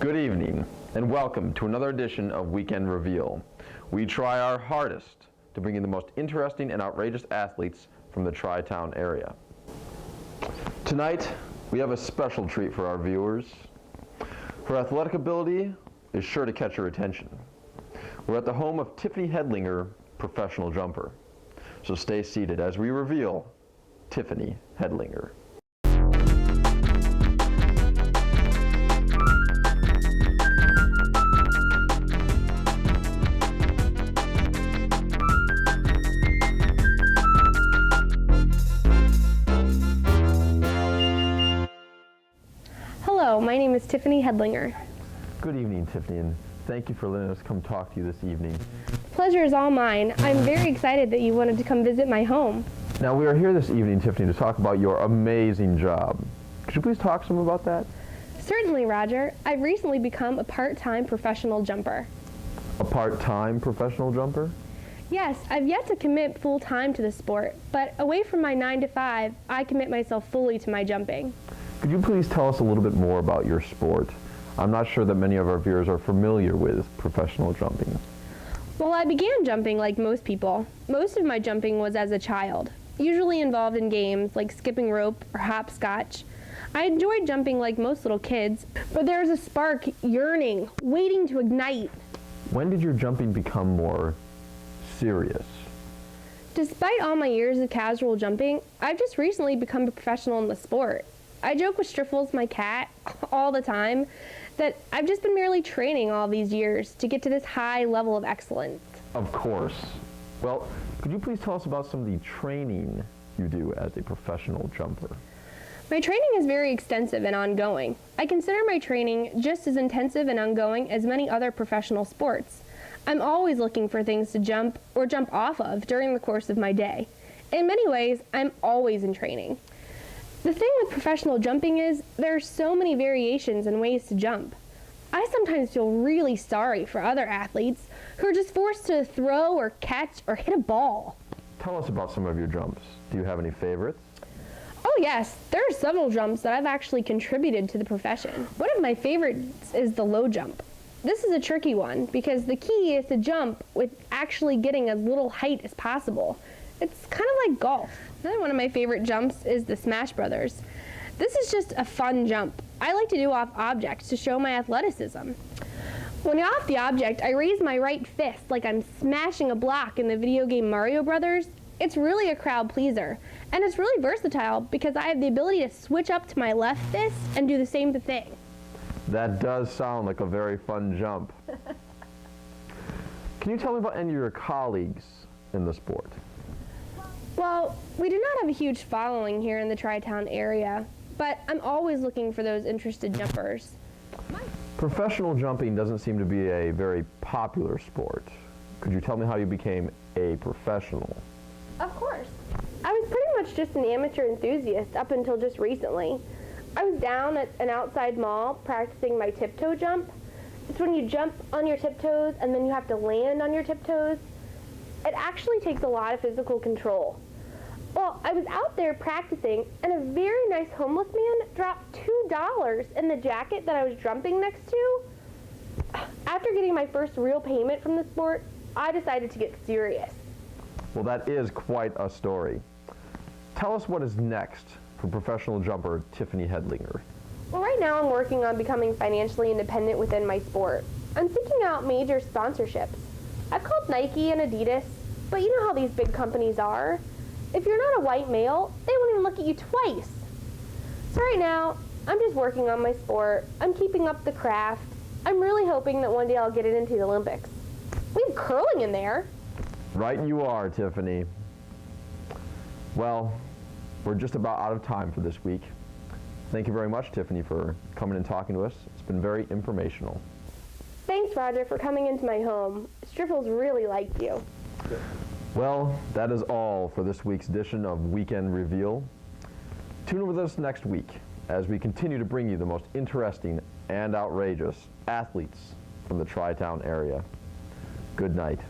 Good evening, and welcome to another edition of Weekend Reveal. We try our hardest to bring you the most interesting and outrageous athletes from the Tri-Town area. Tonight, we have a special treat for our viewers. Her athletic ability is sure to catch your attention. We're at the home of Tiffany Hedlinger, professional jumper. So stay seated as we reveal Tiffany Hedlinger. Hello, my name is Tiffany Hedlinger. Good evening, Tiffany, and thank you for letting us come talk to you this evening. The pleasure is all mine. I'm very excited that you wanted to come visit my home. Now, we are here this evening, Tiffany, to talk about your amazing job. Could you please talk some about that? Certainly, Roger. I've recently become a part-time professional jumper. A part-time professional jumper? Yes, I've yet to commit full-time to the sport, but away from my 9 to 5, I commit myself fully to my jumping. Could you please tell us a little bit more about your sport? I'm not sure that many of our viewers are familiar with professional jumping. Well, I began jumping like most people. Most of my jumping was as a child, usually involved in games like skipping rope or hopscotch. I enjoyed jumping like most little kids, but there was a spark yearning, waiting to ignite. When did your jumping become more serious? Despite all my years of casual jumping, I've just recently become a professional in the sport. I joke with Striffles, my cat, all the time that I've just been merely training all these years to get to this high level of excellence. Of course. Well, could you please tell us about some of the training you do as a professional jumper? My training is very extensive and ongoing. I consider my training just as intensive and ongoing as many other professional sports. I'm always looking for things to jump or jump off of during the course of my day. In many ways, I'm always in training. The thing with professional jumping is there are so many variations and ways to jump. I sometimes feel really sorry for other athletes who are just forced to throw or catch or hit a ball. Tell us about some of your jumps. Do you have any favorites? Oh yes, there are several jumps that I've actually contributed to the profession. One of my favorites is the low jump. This is a tricky one because the key is to jump with actually getting as little height as possible. It's kind of like golf. Another one of my favorite jumps is the Smash Brothers. This is just a fun jump. I like to do off objects to show my athleticism. When off the object, I raise my right fist like I'm smashing a block in the video game Mario Brothers. It's really a crowd pleaser, and it's really versatile because I have the ability to switch up to my left fist and do the same thing. That does sound like a very fun jump. Can you tell me about any of your colleagues in the sport? Well, we do not have a huge following here in the Tri-Town area, but I'm always looking for those interested jumpers. Professional jumping doesn't seem to be a very popular sport. Could you tell me how you became a professional? Of course. I was pretty much just an amateur enthusiast up until just recently. I was down at an outside mall practicing my tiptoe jump. It's when you jump on your tiptoes and then you have to land on your tiptoes. It actually takes a lot of physical control. Well, I was out there practicing, and a very nice homeless man dropped $2 in the jacket that I was jumping next to. After getting my first real payment from the sport, I decided to get serious. Well, that is quite a story. Tell us what is next for professional jumper Tiffany Hedlinger. Well, right now I'm working on becoming financially independent within my sport. I'm seeking out major sponsorships. I've called Nike and Adidas, but you know how these big companies are. If you're not a white male, they won't even look at you twice. So right now, I'm just working on my sport. I'm keeping up the craft. I'm really hoping that one day I'll get it into the Olympics. We have curling in there. Right you are, Tiffany. Well, we're just about out of time for this week. Thank you very much, Tiffany, for coming and talking to us. It's been very informational. Thanks, Roger, for coming into my home. Striffles really liked you. Well, that is all for this week's edition of Weekend Reveal. Tune in with us next week as we continue to bring you the most interesting and outrageous athletes from the Tri-Town area. Good night.